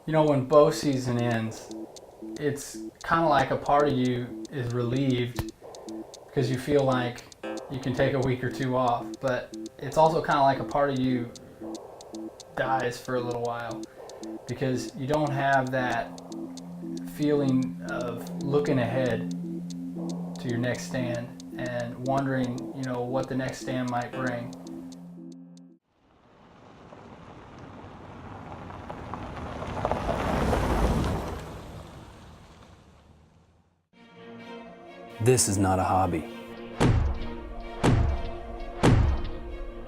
You know, when bow season ends, it's kind of like a part of you is relieved because you feel like you can take a week or two off, but it's also kind of like a part of you dies for a little while because you don't have that feeling of looking ahead to your next stand and wondering, what the next stand might bring. This is not a hobby.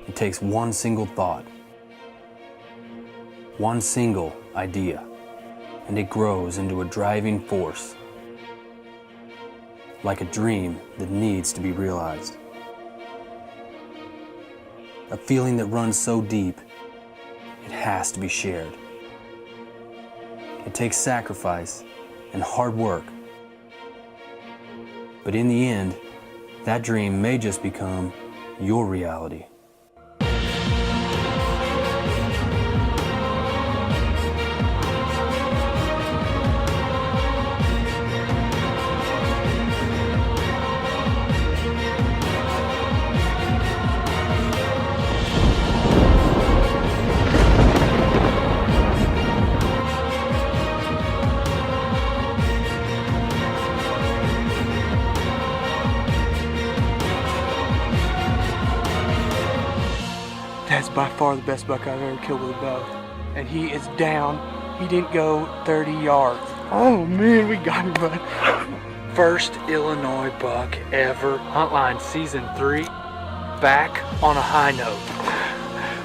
It takes one single thought, one single idea, and it grows into a driving force, like a dream that needs to be realized. A feeling that runs so deep, it has to be shared. It takes sacrifice and hard work. But in the end, that dream may just become your reality. That's by far the best buck I've ever killed with a bow. And he is down. He didn't go 30 yards. Oh man, we got him, bud. First Illinois buck ever. Huntline season 3. Back on a high note.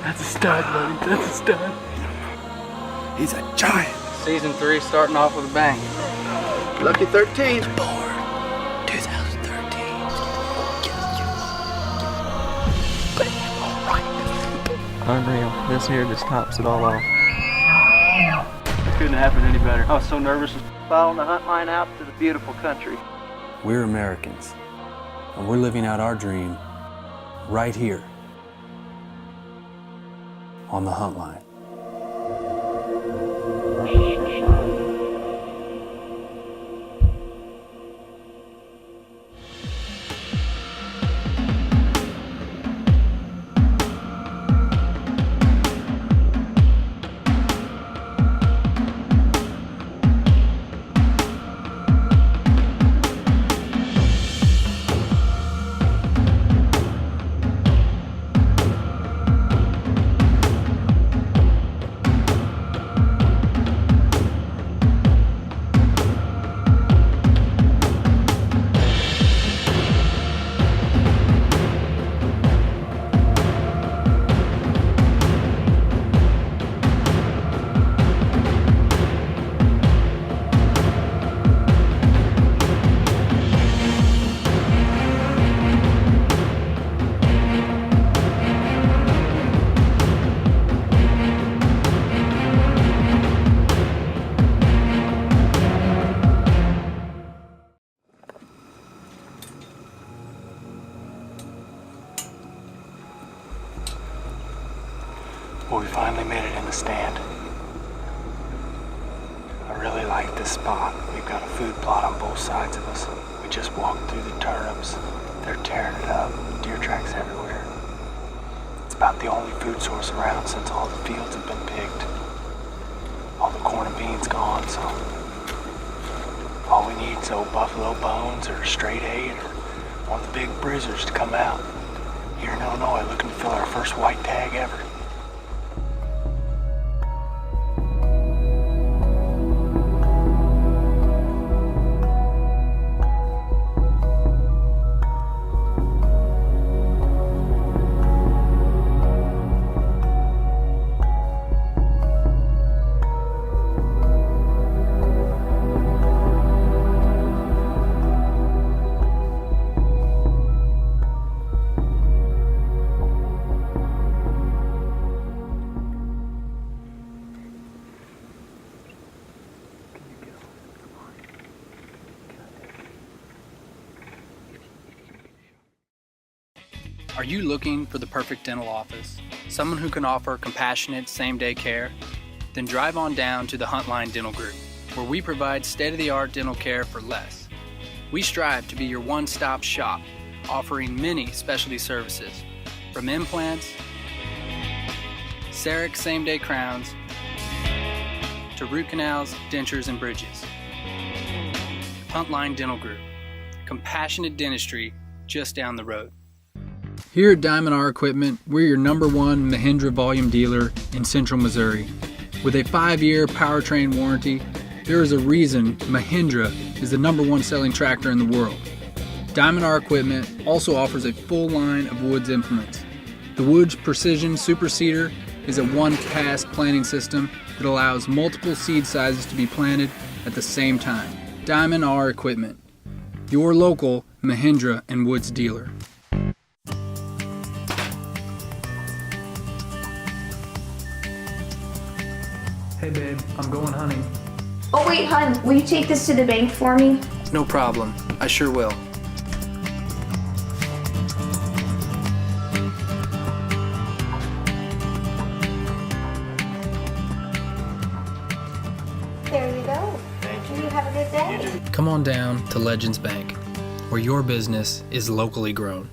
That's a stud, buddy. That's a stud. He's a giant. Season 3 starting off with a bang. Lucky 13. Born 2013. Unreal. This here just tops it all off. Couldn't happen any better. I was so nervous following the hunt line out to the beautiful country. We're Americans, and we're living out our dream right here on the Huntline. Well, we finally made it in the stand. I really like this spot. We've got a food plot on both sides of us. We just walked through the turnips. They're tearing it up. Deer tracks everywhere. It's about the only food source around since all the fields have been picked. All the corn and beans gone, so all we need is old buffalo bones or straight eight or one of the big brizzers to come out. Here in Illinois, looking to fill our first white tag ever. Are you looking for the perfect dental office? Someone who can offer compassionate same-day care? Then drive on down to the Huntline Dental Group, where we provide state-of-the-art dental care for less. We strive to be your one-stop shop, offering many specialty services, from implants, CEREC same-day crowns, to root canals, dentures, and bridges. Huntline Dental Group, compassionate dentistry just down the road. Here at Diamond R Equipment, we're your #1 Mahindra volume dealer in Central Missouri. With a 5-year powertrain warranty, there is a reason Mahindra is the #1 selling tractor in the world. Diamond R Equipment also offers a full line of Woods implements. The Woods Precision Super Seeder is a one-cast planting system that allows multiple seed sizes to be planted at the same time. Diamond R Equipment, your local Mahindra and Woods dealer. Hey babe, I'm going hunting. Oh wait, hon, will you take this to the bank for me? No problem, I sure will. There you go. Thank you. You have a good day. Come on down to Legends Bank, where your business is locally grown.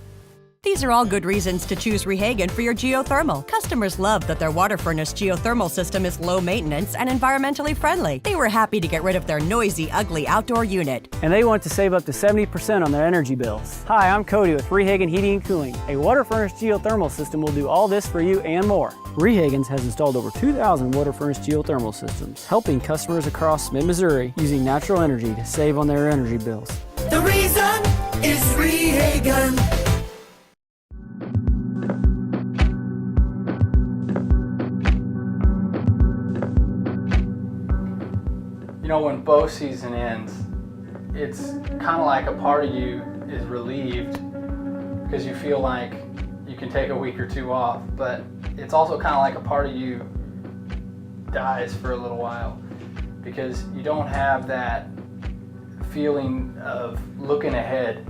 These are all good reasons to choose Rehagen for your geothermal. Customers love that their water furnace geothermal system is low maintenance and environmentally friendly. They were happy to get rid of their noisy, ugly outdoor unit. And they want to save up to 70% on their energy bills. Hi, I'm Cody with Rehagen Heating and Cooling. A water furnace geothermal system will do all this for you and more. Rehagen's has installed over 2,000 water furnace geothermal systems, helping customers across mid-Missouri using natural energy to save on their energy bills. The reason is Rehagen. You know, when bow season ends, it's kind of like a part of you is relieved because you feel like you can take a week or two off, but it's also kind of like a part of you dies for a little while because you don't have that feeling of looking ahead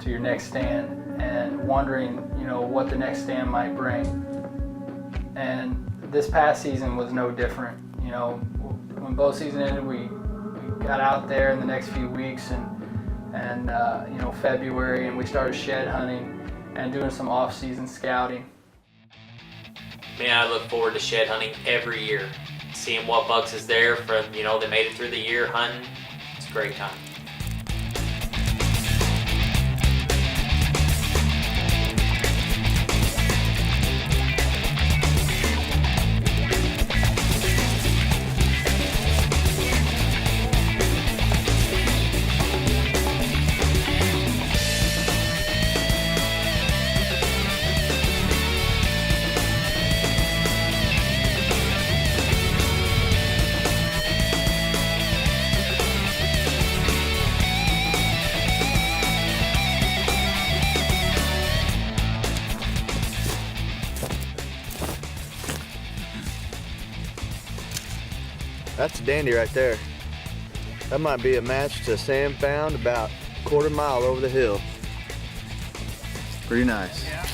to your next stand and wondering, you know, what the next stand might bring. And this past season was no different. You know, when bow season ended, we got out there in the next few weeks and you know, February, and we started shed hunting and doing some off-season scouting. Man, I look forward to shed hunting every year. Seeing what bucks is there from, you know, they made it through the year hunting. It's a great time. That's a dandy right there. That might be a match to Sam found about a quarter mile over the hill. Pretty nice. Yeah.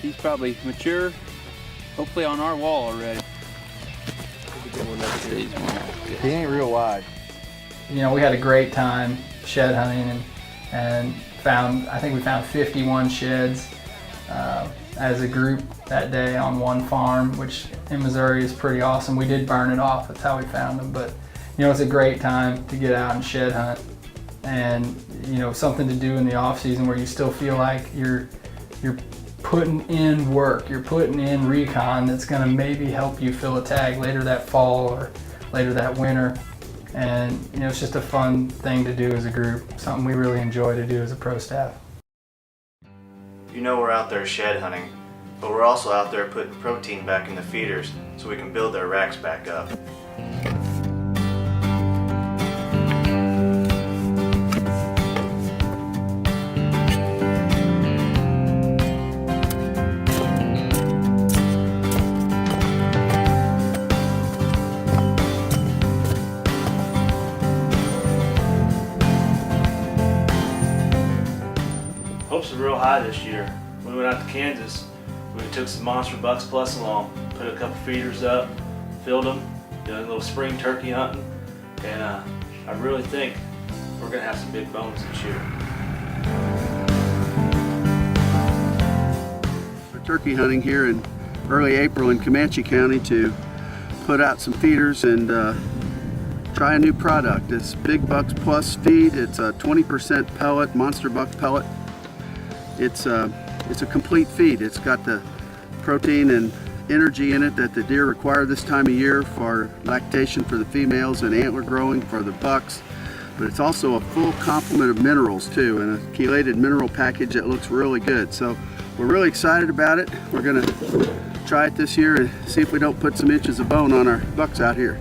He's probably mature, hopefully on our wall already. He ain't real wide. You know, we had a great time shed hunting and I think we found 51 sheds as a group that day on one farm, which in Missouri is pretty awesome. We did burn it off, that's how we found them, but you know, it's a great time to get out and shed hunt and, you know, something to do in the off season where you still feel like you're putting in work, you're putting in recon that's gonna maybe help you fill a tag later that fall or later that winter. And you know, it's just a fun thing to do as a group, something we really enjoy to do as a pro staff. You know, we're out there shed hunting, but we're also out there putting protein back in the feeders so we can build their racks back up. hopes are real high this year. When we went out to Kansas, we took some Monster Bucks Plus along, put a couple feeders up, filled them, did a little spring turkey hunting, and I really think we're gonna have some big bones this year. We're turkey hunting here in early April in Comanche County to put out some feeders and try a new product. It's Big Bucks Plus feed. It's a 20% pellet, Monster Buck pellet. It's a complete feed. It's got the protein and energy in it that the deer require this time of year for lactation for the females and antler growing for the bucks. But it's also a full complement of minerals too, and a chelated mineral package that looks really good. So we're really excited about it. We're gonna try it this year and see if we don't put some inches of bone on our bucks out here.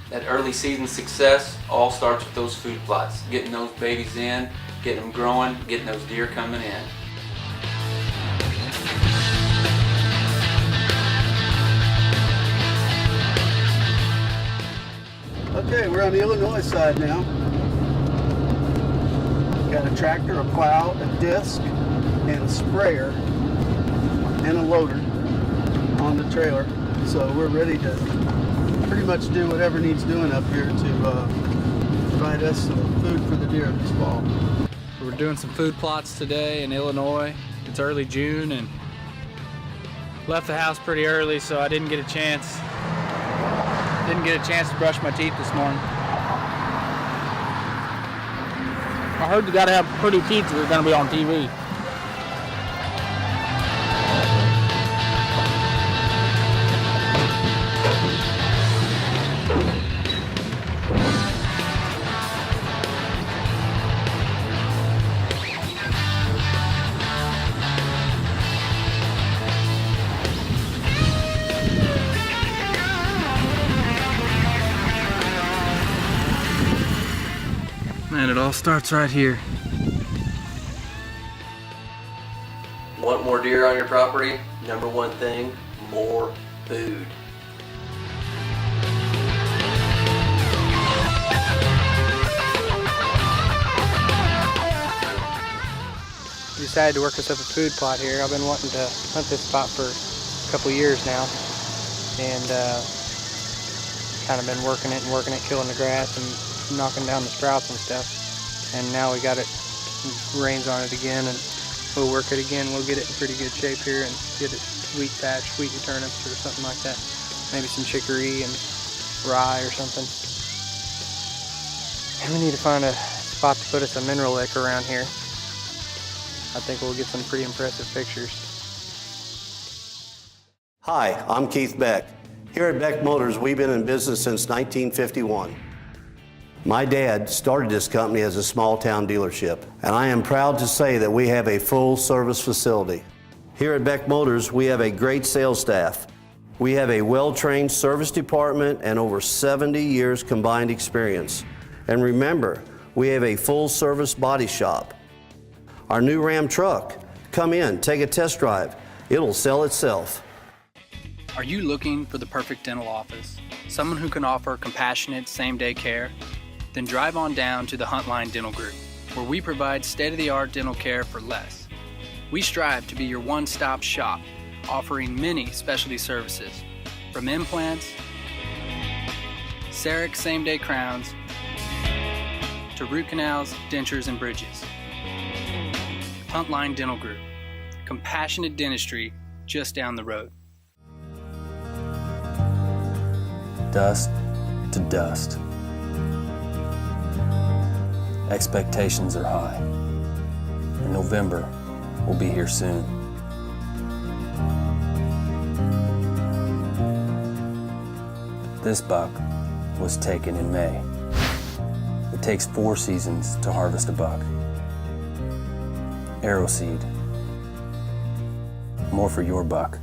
That early season success all starts with those food plots, getting those babies in, getting them growing, getting those deer coming in. Okay, we're on the Illinois side now. Got a tractor, a plow, a disc, and a sprayer, and a loader on the trailer. So we're ready to pretty much do whatever needs doing up here to provide us some food for the deer this fall. We're doing some food plots today in Illinois. It's early June and left the house pretty early, so I didn't get a chance to brush my teeth this morning. I heard you gotta have pretty teeth if you're gonna be on TV. Man, it all starts right here. Want more deer on your property? Number one thing, more food. We decided to work us up a food plot here. I've been wanting to hunt this spot for a couple years now, and kind of been working it, killing the grass and knocking down the sprouts and stuff. And now we got it, rains on it again, and we'll work it again. We'll get it in pretty good shape here and get it wheat patch, wheat and turnips or something like that. Maybe some chicory and rye or something. And we need to find a spot to put us a mineral lick around here. I think we'll get some pretty impressive pictures. Hi, I'm Keith Beck. Here at Beck Motors, we've been in business since 1951. My dad started this company as a small town dealership, and I am proud to say that we have a full service facility. Here at Beck Motors, we have a great sales staff. We have a well-trained service department and over 70 years combined experience. And remember, we have a full service body shop. Our new Ram truck, come in, take a test drive. It'll sell itself. Are you looking for the perfect dental office? Someone who can offer compassionate same-day care? Then drive on down to the Huntline Dental Group, where we provide state-of-the-art dental care for less. We strive to be your one-stop shop, offering many specialty services, from implants, CEREC same-day crowns, to root canals, dentures, and bridges. Huntline Dental Group, compassionate dentistry just down the road. Dust to dust. Expectations are high, and November will be here soon. This buck was taken in May. It takes 4 seasons to harvest a buck. Arrow seed. More for your buck.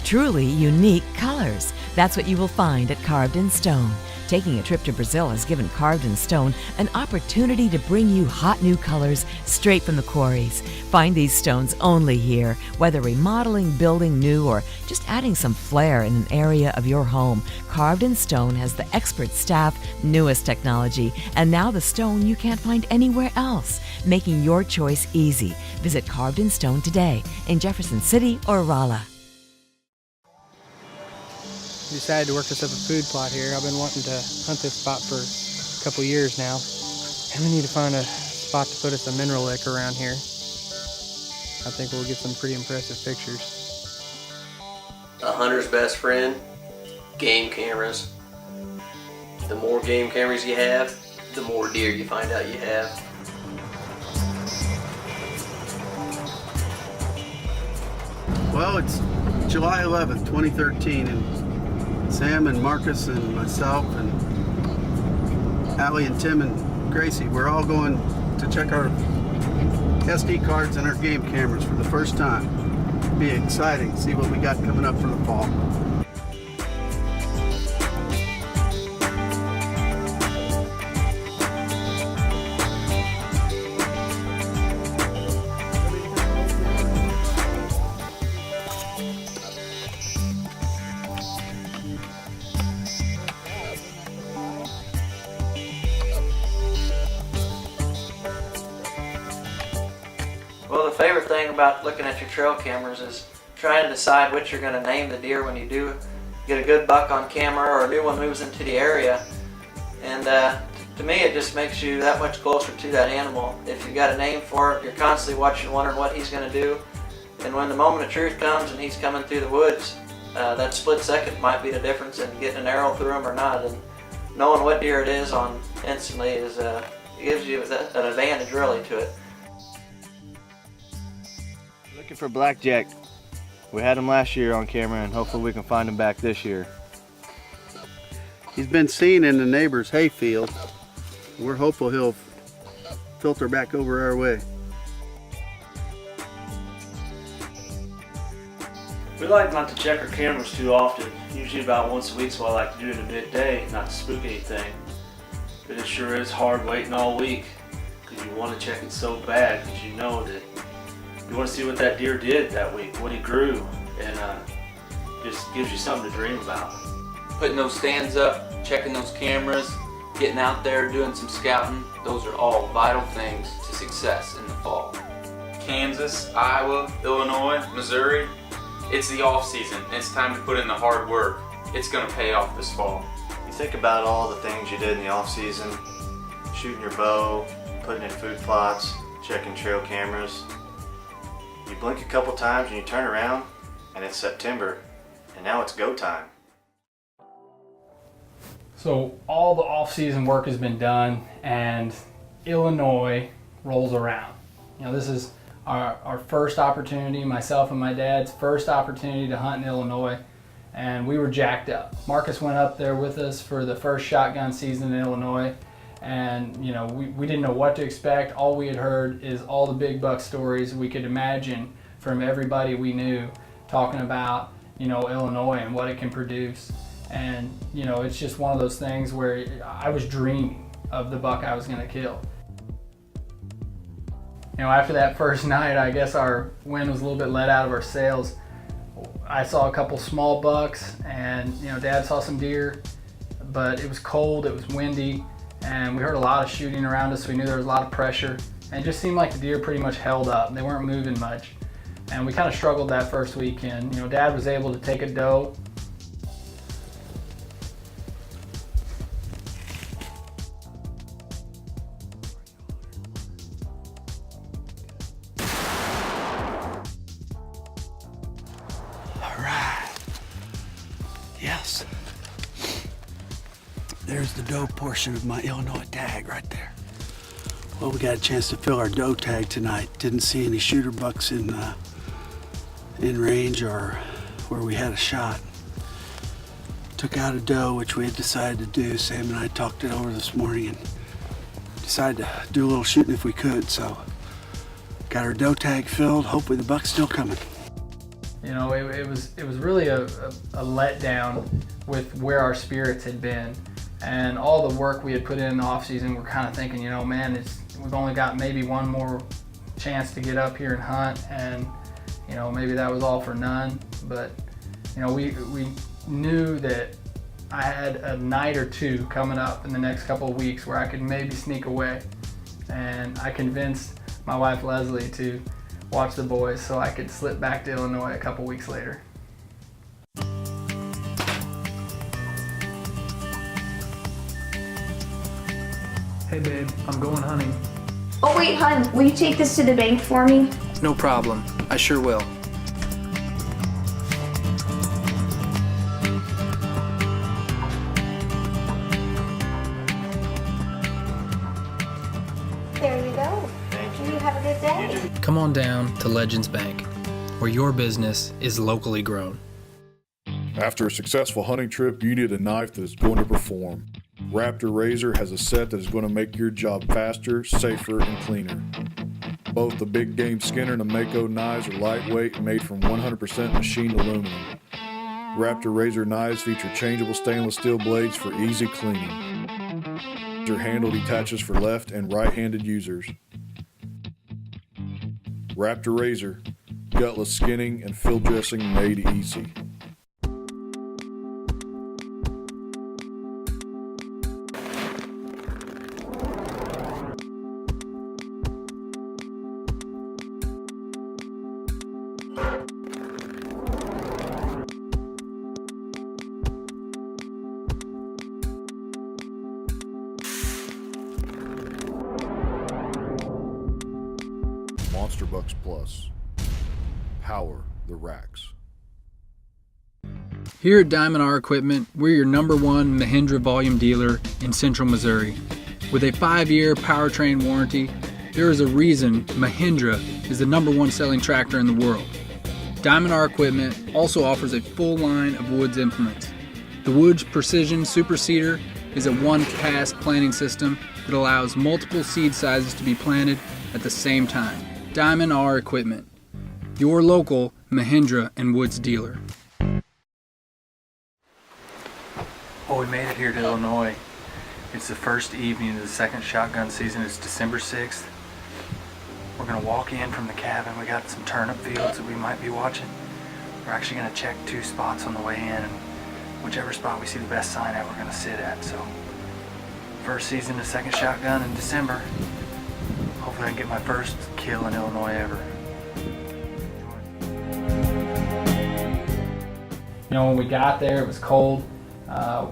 Truly unique colors. That's what you will find at Carved in Stone. Taking a trip to Brazil has given Carved in Stone an opportunity to bring you hot new colors straight from the quarries. Find these stones only here, whether remodeling, building new, or just adding some flair in an area of your home. Carved in Stone has the expert staff, newest technology, and now the stone you can't find anywhere else, making your choice easy. Visit Carved in Stone today in Jefferson City or Rolla. Decided to work us up a food plot here. I've been wanting to hunt this spot for a couple years now, and we need to find a spot to put us a mineral lick around here. I think we'll get some pretty impressive pictures. A hunter's best friend, game cameras. The more game cameras you have, the more deer you find out you have. Well, it's July 11th, 2013, and Sam and Marcus and myself and Allie and Tim and Gracie, we're all going to check our SD cards and our game cameras for the first time. It'll be exciting to see what we got coming up for the fall. Well, the favorite thing about looking at your trail cameras is trying to decide which you're going to name the deer when you do get a good buck on camera or a new one moves into the area. And to me, it just makes you that much closer to that animal. If you got a name for it, you're constantly watching, wondering what he's going to do. And when the moment of truth comes and he's coming through the woods, that split second might be the difference in getting an arrow through him or not. And knowing what deer it is on instantly is it gives you an advantage really to it. Looking for blackjack. We had him last year on camera, and hopefully we can find him back this year. He's been seen in the neighbor's hayfield. We're hopeful he'll filter back over our way. We like not to check our cameras too often, usually about once a week, so I like to do it in the midday, not to spook anything. But it sure is hard waiting all week, because you want to check it so bad, because you know that you want to see what that deer did that week, what he grew, and just gives you something to dream about. Putting those stands up, checking those cameras, getting out there, doing some scouting, those are all vital things to success in the fall. Kansas, Iowa, Illinois, Missouri, it's the off season. It's time to put in the hard work. It's going to pay off this fall. You think about all the things you did in the off season, shooting your bow, putting in food plots, checking trail cameras. You blink a couple times and you turn around and it's September, and now it's go time. So all the off-season work has been done and Illinois rolls around. You know, this is our first opportunity, myself and my dad's first opportunity to hunt in Illinois, and we were jacked up. Marcus went up there with us for the first shotgun season in Illinois, and you know, we didn't know what to expect. All we had heard is all the big buck stories we could imagine from everybody we knew talking about, you know, Illinois and what it can produce. And you know, it's just one of those things where I was dreaming of the buck I was going to kill. You know, after that first night, I guess our wind was a little bit let out of our sails. I saw a couple small bucks, and you know, Dad saw some deer, but it was cold, it was windy, and we heard a lot of shooting around us, so we knew there was a lot of pressure, and it just seemed like the deer pretty much held up. They weren't moving much, and we kind of struggled that first weekend. You know, Dad was able to take a doe. Yes. There's the doe portion of my Illinois tag right there. Well, we got a chance to fill our doe tag tonight. Didn't see any shooter bucks in range or where we had a shot. Took out a doe, which we had decided to do. Sam and I talked it over this morning and decided to do a little shooting if we could. So got our doe tag filled. Hopefully the buck's still coming. You know, it was really a letdown with where our spirits had been. And all the work we had put in the off season, we're kind of thinking, you know, man, we've only got maybe one more chance to get up here and hunt, and you know, maybe that was all for none. But you know, we knew that I had a night or two coming up in the next couple of weeks where I could maybe sneak away, and I convinced my wife Leslie to watch the boys so I could slip back to Illinois a couple weeks later. Hey babe, I'm going hunting. Oh wait, hun, will you take this to the bank for me? No problem. I sure will. There you go. Thank you. You have a good day. Come on down to Legends Bank, where your business is locally grown. After a successful hunting trip, you need a knife that is going to perform. Raptor Razor has a set that is going to make your job faster, safer, and cleaner. Both the Big Game Skinner and the Mako knives are lightweight and made from 100% machined aluminum. Raptor Razor knives feature changeable stainless steel blades for easy cleaning. Your handle detaches for left and right-handed users. Raptor Razor, gutless skinning and field dressing made easy. Monster Bucks Plus. Power the racks. Here at Diamond R Equipment, we're your #1 Mahindra volume dealer in Central Missouri. With a 5-year powertrain warranty, there is a reason Mahindra is the #1 selling tractor in the world. Diamond R Equipment also offers a full line of Woods implements. The Woods Precision Super Seeder is a one-pass planting system that allows multiple seed sizes to be planted at the same time. Diamond R Equipment, your local Mahindra and Woods dealer. Well, we made it here to Illinois. It's the first evening of the second shotgun season. It's December 6th. We're gonna walk in from the cabin. We got some turnip fields that we might be watching. We're actually gonna check 2 spots on the way in, and whichever spot we see the best sign at, we're gonna sit at. So, first season, the second shotgun in December. Hopefully I can get my first kill in Illinois ever. You know, when we got there, it was cold.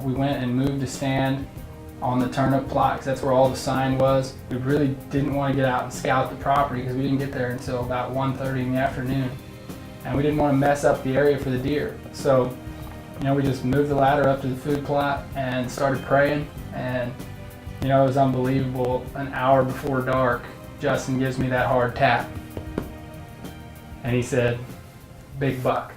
We went and moved a stand on the turnip plot because that's where all the sign was. We really didn't want to get out and scout the property because we didn't get there until about 1:30 in the afternoon. And we didn't want to mess up the area for the deer. So, you know, we just moved the ladder up to the food plot and started praying. And, you know, it was unbelievable. An hour before dark, Justin gives me that hard tap. And he said, "Big buck."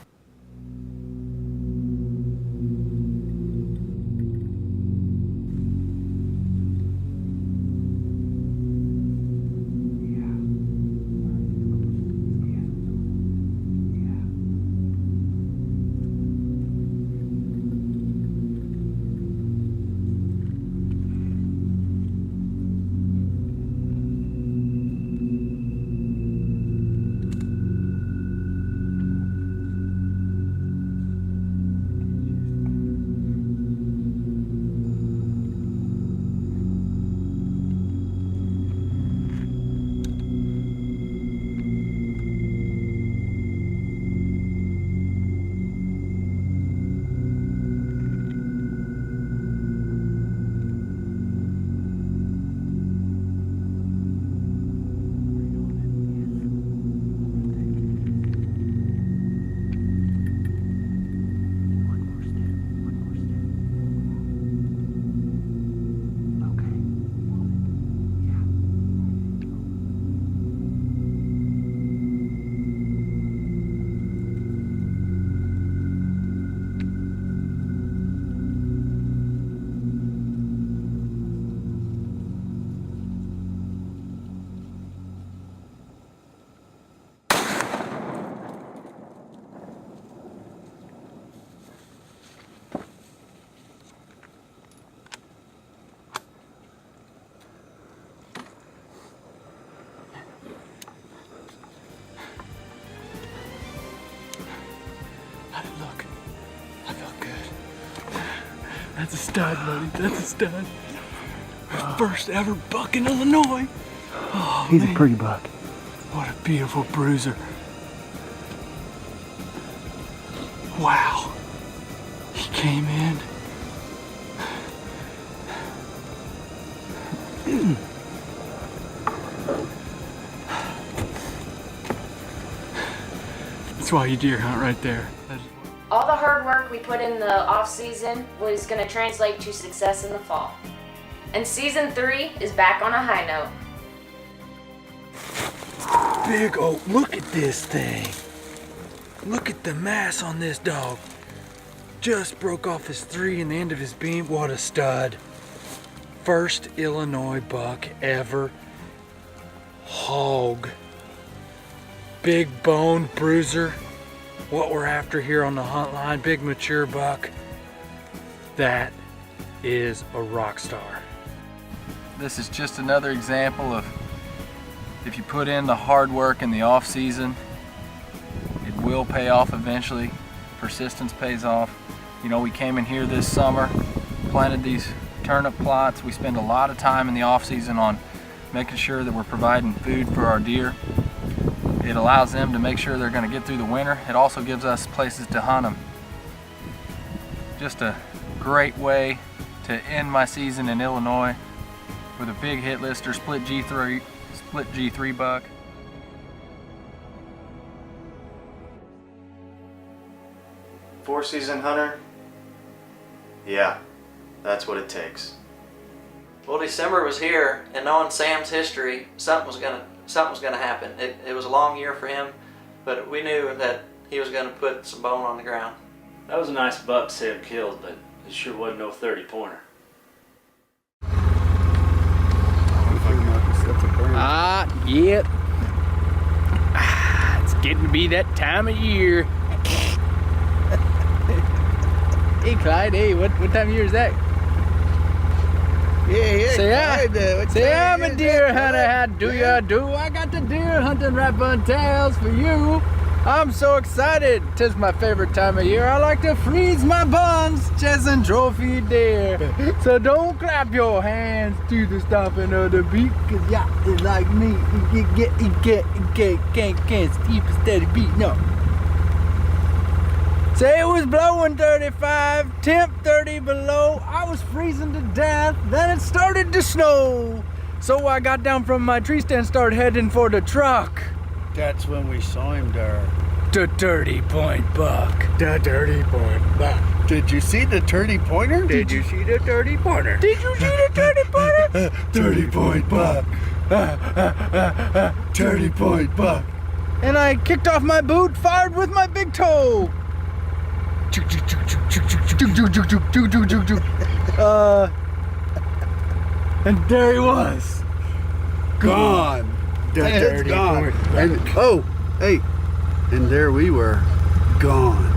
That's a stud, buddy. That's a stud. First ever buck in Illinois. Oh, He's man. a pretty buck. What a beautiful bruiser. Wow. He came in. That's why you deer hunt right there. All the hard work we put in the off season was going to translate to success in the fall. And season 3 is back on a high note. Big old, look at this thing. Look at the mass on this dog. Just broke off his 3 in the end of his beam. What a stud. First Illinois buck ever. Hog. Big bone bruiser. What we're after here on the Huntline. Big mature buck. That is a rock star. This is just another example of if you put in the hard work in the off season, it will pay off eventually. Persistence pays off. You know, we came in here this summer, planted these turnip plots. We spend a lot of time in the off season on making sure that we're providing food for our deer. It allows them to make sure they're going to get through the winter. It also gives us places to hunt them. Just a great way to end my season in Illinois with a big hit lister, split G3 buck. Four-season hunter? Yeah, that's what it takes. Well, December was here, and knowing Sam's history, something was gonna happen. It was a long year for him, but we knew that he was gonna put some bone on the ground. That was a nice buck Sam killed, but it sure wasn't no 30-pointer. Yep. It's getting to be that time of year. Hey, Clyde, hey, what time of year is that? Say I'm a deer hunter, how do ya do? I got the deer hunting rap-on tales for you. I'm so excited, 'tis my favorite time of year. I like to freeze my buns, chasing trophy deer. So don't clap your hands to the stomping of the beat, 'cause y'all is like me, can't keep a steady beat, no. Say it was blowing 35, temp 30 below. I was freezing to death, then it started to snow. So I got down from my tree stand, started heading for the truck. That's when we saw him there. The 30-point buck. The 30-point buck. Did you see the 30-pointer? Did you see the 30-pointer? Did you see the 30-pointer? 30-point buck. 30-point buck. And I kicked off my boot, fired with my big toe. And there he was. Gone. The Head's 30 gone. point buck. And, oh, hey, and there we were, gone.